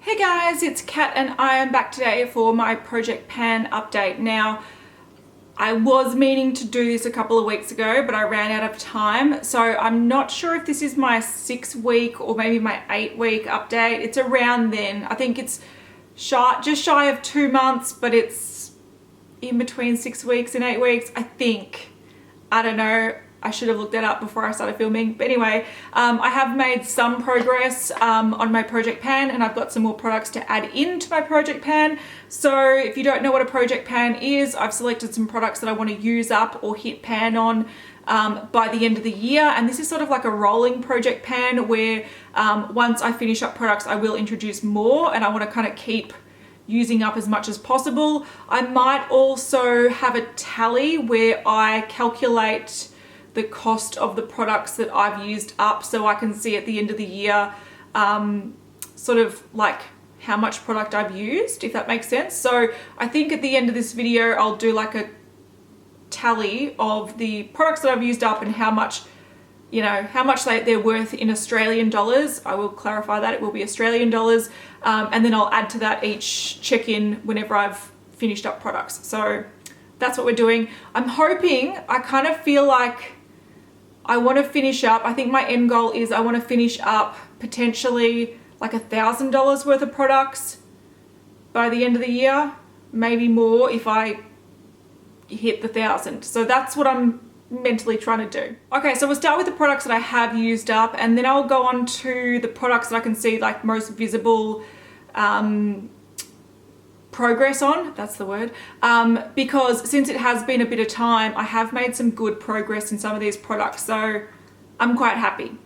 Hey guys, it's Kat and I am back today for my Project Pan update. Now, I was meaning to do this a couple of weeks ago, but I ran out of time. So I'm not sure if this is my 6-week or maybe my 8-week update. It's around then. I think it's just shy of 2 months, but it's in between 6 weeks and 8 weeks, I think. I don't know. I should have looked that up before I started filming. But anyway, I have made some progress on my Project Pan, and I've got some more products to add into my Project Pan. So if you don't know what a Project Pan is, I've selected some products that I want to use up or hit pan on by the end of the year. And this is sort of like a rolling Project Pan where once I finish up products, I will introduce more, and I want to kind of keep using up as much as possible. I might also have a tally where I calculate the cost of the products that I've used up, so I can see at the end of the year sort of like how much product I've used, if that makes sense. So I think at the end of this video I'll do like a tally of the products that I've used up and how much, you know, how much they're worth in Australian dollars. I will clarify that it will be Australian dollars, and then I'll add to that each check-in whenever I've finished up products. So that's what we're doing. I'm hoping, I kind of feel like I want to finish up, I think my end goal is I want to finish up potentially like $1,000 worth of products by the end of the year, maybe more if I hit the 1,000. So that's what I'm mentally trying to do. Okay, so we'll start with the products that I have used up, and then I'll go on to the products that I can see like most visible progress on, that's the word, because since it has been a bit of time, I have made some good progress in some of these products, so I'm quite happy.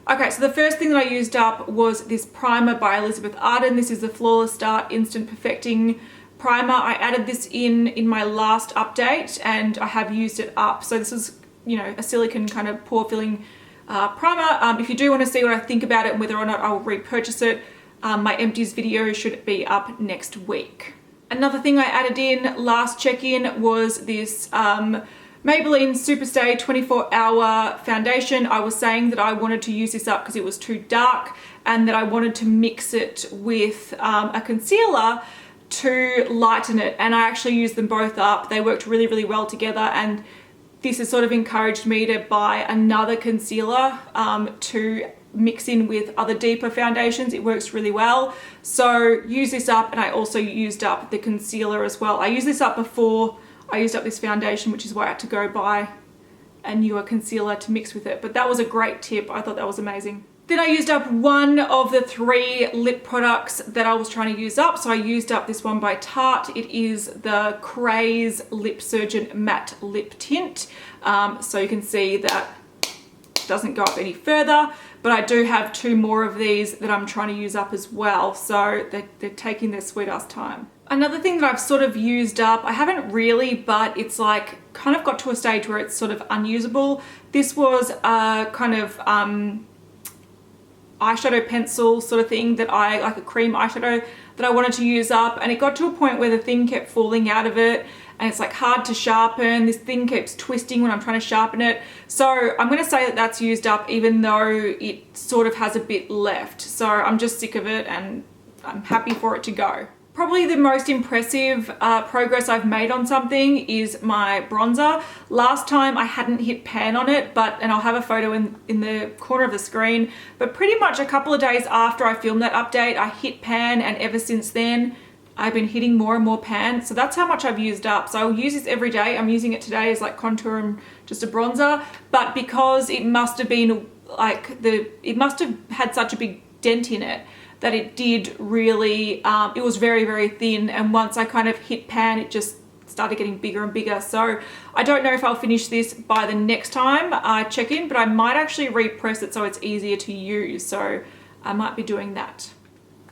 Okay, so the first thing that I used up was this primer by Elizabeth Arden. This is the Flawless Start Instant Perfecting Primer. I added this in my last update, and I have used it up. So this is, you know, a silicone kind of pore filling primer. If you do want to see what I think about it and whether or not I will repurchase it, my empties video should be up next week. Another thing I added in last check-in was this Maybelline Superstay 24-hour foundation. I was saying that I wanted to use this up because it was too dark, and that I wanted to mix it with a concealer to lighten it, and I actually used them both up. They worked really, really well together, and this has sort of encouraged me to buy another concealer to mix in with other deeper foundations. It works really well. So use this up, and I also used up the concealer as well. I used this up before I used up this foundation, which is why I had to go buy a newer concealer to mix with it. But that was a great tip. I thought that was amazing. Then I used up one of the 3 lip products that I was trying to use up. So I used up this one by Tarte. It is the Craze Lip Surgeon Matte Lip Tint. So you can see that it doesn't go up any further, but I do have 2 more of these that I'm trying to use up as well. So they're taking their sweet ass time. Another thing that I've sort of used up, I haven't really, but it's like kind of got to a stage where it's sort of unusable. This was a kind of eyeshadow pencil sort of thing that like a cream eyeshadow that I wanted to use up, and it got to a point where the thing kept falling out of it, and it's like hard to sharpen. This thing keeps twisting when I'm trying to sharpen it. So I'm going to say that that's used up, even though it sort of has a bit left. So I'm just sick of it, and I'm happy for it to go. Probably the most impressive progress I've made on something is my bronzer. Last time I hadn't hit pan on it, and I'll have a photo in the corner of the screen, but pretty much a couple of days after I filmed that update, I hit pan, and ever since then, I've been hitting more and more pan. So that's how much I've used up. So I'll use this every day. I'm using it today as like contour and just a bronzer, but because it must have been like it must have had such a big dent in it that it did really, it was very, very thin. And once I kind of hit pan, it just started getting bigger and bigger. So I don't know if I'll finish this by the next time I check in, but I might actually repress it so it's easier to use. So I might be doing that.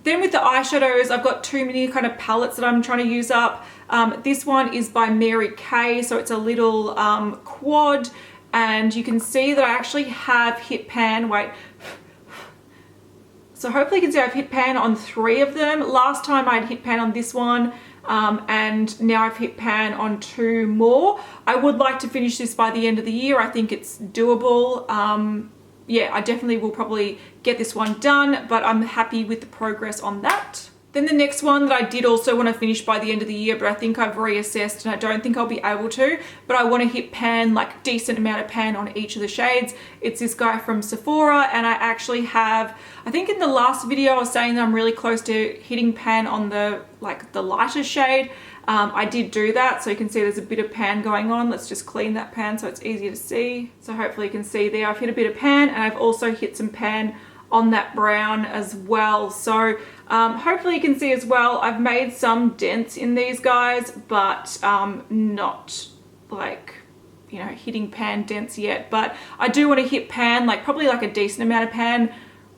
Then with the eyeshadows, I've got 2 mini kind of palettes that I'm trying to use up. This one is by Mary Kay, so it's a little quad, and you can see that I actually have hit pan. Wait. So hopefully you can see I've hit pan on 3 of them. Last time I'd hit pan on this one, and now I've hit pan on 2 more. I would like to finish this by the end of the year. I think it's doable. yeah, I definitely will probably get this one done, but I'm happy with the progress on that. Then the next one that I did also want to finish by the end of the year, but I think I've reassessed and I don't think I'll be able to, but I want to hit pan, like decent amount of pan on each of the shades. It's this guy from Sephora, and I actually have, I think in the last video I was saying that I'm really close to hitting pan on the lighter shade. I did do that, so you can see there's a bit of pan going on. Let's just clean that pan so it's easier to see. So hopefully you can see there I've hit a bit of pan, and I've also hit some pan on that brown as well. So hopefully you can see as well, I've made some dents in these guys, but not like, you know, hitting pan dents yet. But I do want to hit pan, like probably like a decent amount of pan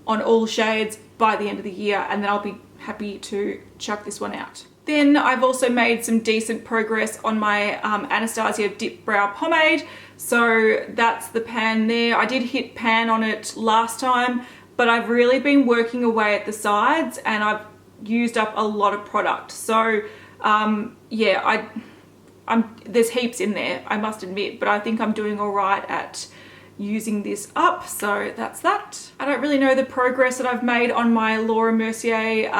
on all shades by the end of the year, and then I'll be happy to chuck this one out. Then I've also made some decent progress on my Anastasia Dip Brow Pomade. So that's the pan there. I did hit pan on it last time, but I've really been working away at the sides and I've used up a lot of product. So yeah, there's heaps in there, I must admit, but I think I'm doing all right at using this up. So that's that. I don't really know the progress that I've made on my Laura Mercier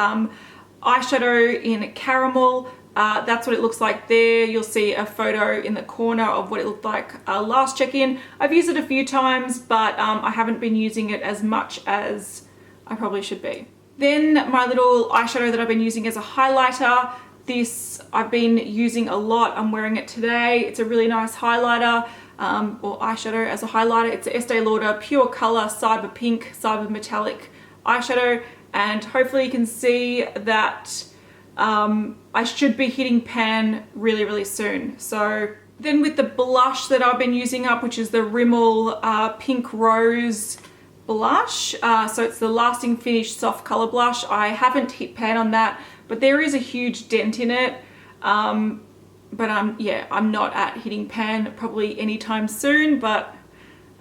eyeshadow in Caramel. That's what it looks like there. You'll see a photo in the corner of what it looked like last check-in. I've used it a few times, but I haven't been using it as much as I probably should be. Then my little eyeshadow that I've been using as a highlighter. This I've been using a lot. I'm wearing it today. It's a really nice highlighter, or eyeshadow as a highlighter. It's a Estee Lauder Pure Color Cyber Pink Cyber Metallic eyeshadow, and hopefully you can see that I should be hitting pan really, really soon. So then with the blush that I've been using up, which is the Rimmel Pink Rose blush. So it's the Lasting Finish Soft Color Blush. I haven't hit pan on that, but there is a huge dent in it. But I'm not at hitting pan probably anytime soon, but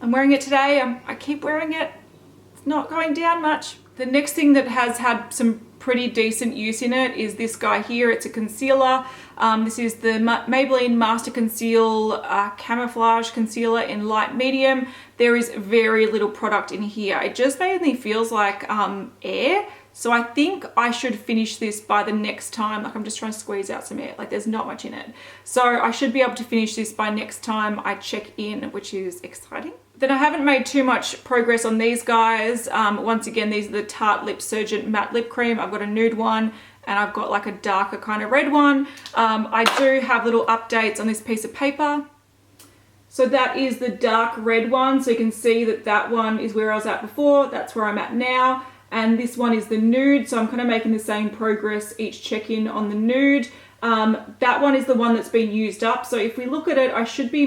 I'm wearing it today. I keep wearing it. It's not going down much. The next thing that has had some pretty decent use in it is this guy here. It's a concealer. This is the Maybelline Master Conceal Camouflage Concealer in light medium. There is very little product in here. It just mainly feels like air. So I think I should finish this by the next time. Like, I'm just trying to squeeze out some air. Like, there's not much in it. So I should be able to finish this by next time I check in, which is exciting. Then I haven't made too much progress on these guys. Once again, these are the Tarte Lip Surgeon Matte Lip Cream. I've got a nude one and I've got like a darker kind of red one. I do have little updates on this piece of paper. So that is the dark red one. So you can see that that one is where I was at before. That's where I'm at now. And this one is the nude. So I'm kind of making the same progress each check-in on the nude. That one is the one that's been used up. So if we look at it, I should be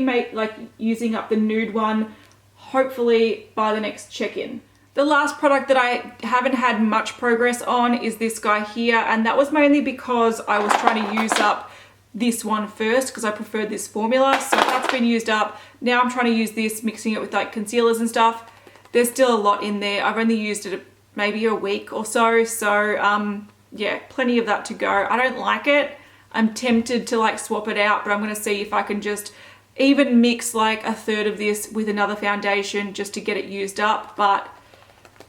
using up the nude one hopefully by the next check-in. The last product that I haven't had much progress on is this guy here, and that was mainly because I was trying to use up this one first because I preferred this formula. So that's been used up. Now I'm trying to use this, mixing it with like concealers and stuff. There's still a lot in there. I've only used it maybe a week or so. So yeah, plenty of that to go. I don't like it. I'm tempted to like swap it out, but I'm going to see if I can just even mix like a third of this with another foundation just to get it used up, but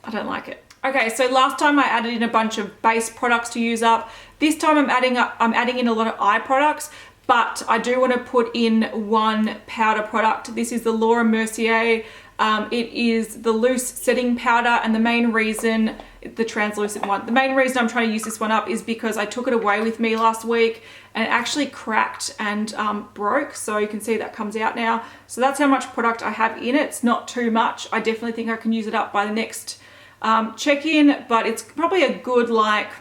I don't like it. Okay, so last time I added in a bunch of base products to use up. This time I'm adding in a lot of eye products, but I do want to put in one powder product. This is the Laura Mercier. It is the loose setting powder, and the main reason, the translucent one, the main reason I'm trying to use this one up is because I took it away with me last week and it actually cracked and broke. So you can see that comes out now. So that's how much product I have in it. It's not too much. I definitely think I can use it up by the next check-in, but it's probably a good, like,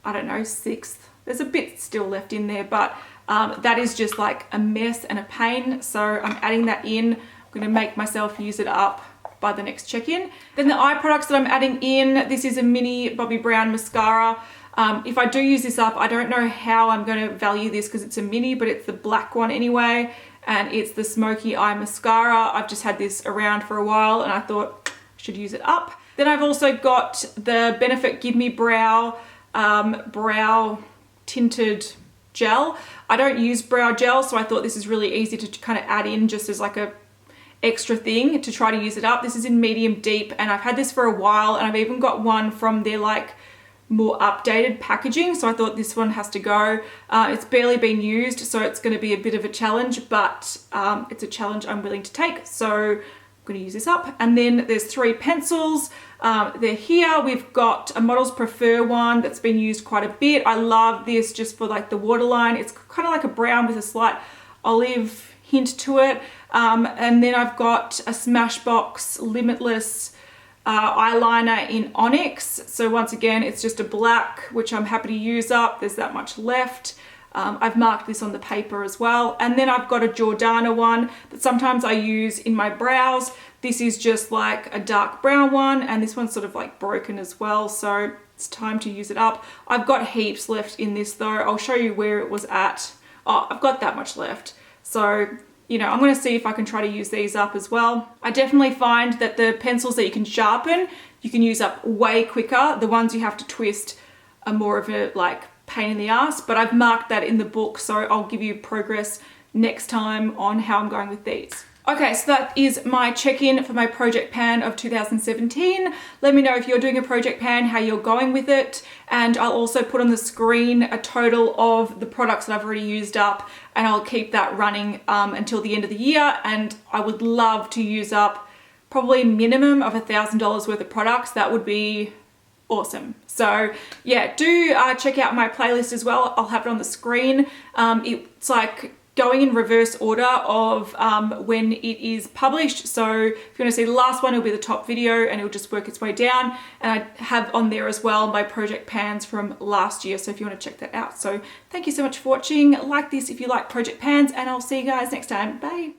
I don't know, sixth. There's a bit still left in there, but that is just like a mess and a pain. So I'm adding that in. I'm going to make myself use it up by the next check-in. Then the eye products that I'm adding in, this is a mini Bobbi Brown mascara. If I do use this up, I don't know how I'm going to value this because it's a mini, but it's the black one anyway, and it's the Smoky Eye Mascara. I've just had this around for a while and I thought I should use it up. Then I've also got the Benefit Give Me Brow brow tinted gel. I don't use brow gel, so I thought this is really easy to kind of add in just as like a extra thing to try to use it up. This is in medium deep, and I've had this for a while, and I've even got one from their like more updated packaging, so I thought this one has to go. It's barely been used, so it's going to be a bit of a challenge, but it's a challenge I'm willing to take, so I'm going to use this up. And then there's 3 pencils. They're here. We've got a Models Prefer one that's been used quite a bit. I love this just for like the waterline. It's kind of like a brown with a slight olive hint to it. And then I've got a Smashbox Limitless eyeliner in Onyx. So once again, it's just a black, which I'm happy to use up. There's that much left. I've marked this on the paper as well. And then I've got a Jordana one that sometimes I use in my brows. This is just like a dark brown one, and this one's sort of like broken as well, so it's time to use it up. I've got heaps left in this though. I'll show you where it was at. Oh, I've got that much left. So, you know, I'm going to see if I can try to use these up as well. I definitely find that the pencils that you can sharpen, you can use up way quicker. The ones you have to twist are more of a like pain in the ass, but I've marked that in the book, so I'll give you progress next time on how I'm going with these. Okay, so that is my check-in for my project pan of 2017. Let me know if you're doing a project pan, how you're going with it, and I'll also put on the screen a total of the products that I've already used up, and I'll keep that running until the end of the year. And I would love to use up probably minimum of $1,000 worth of products. That would be awesome. So yeah, do check out my playlist as well. I'll have it on the screen. It's like going in reverse order of when it is published. So if you want to see the last one, it'll be the top video and it'll just work its way down. And I have on there as well my project pans from last year, so if you want to check that out. So thank you so much for watching. Like this if you like project pans, and I'll see you guys next time. Bye.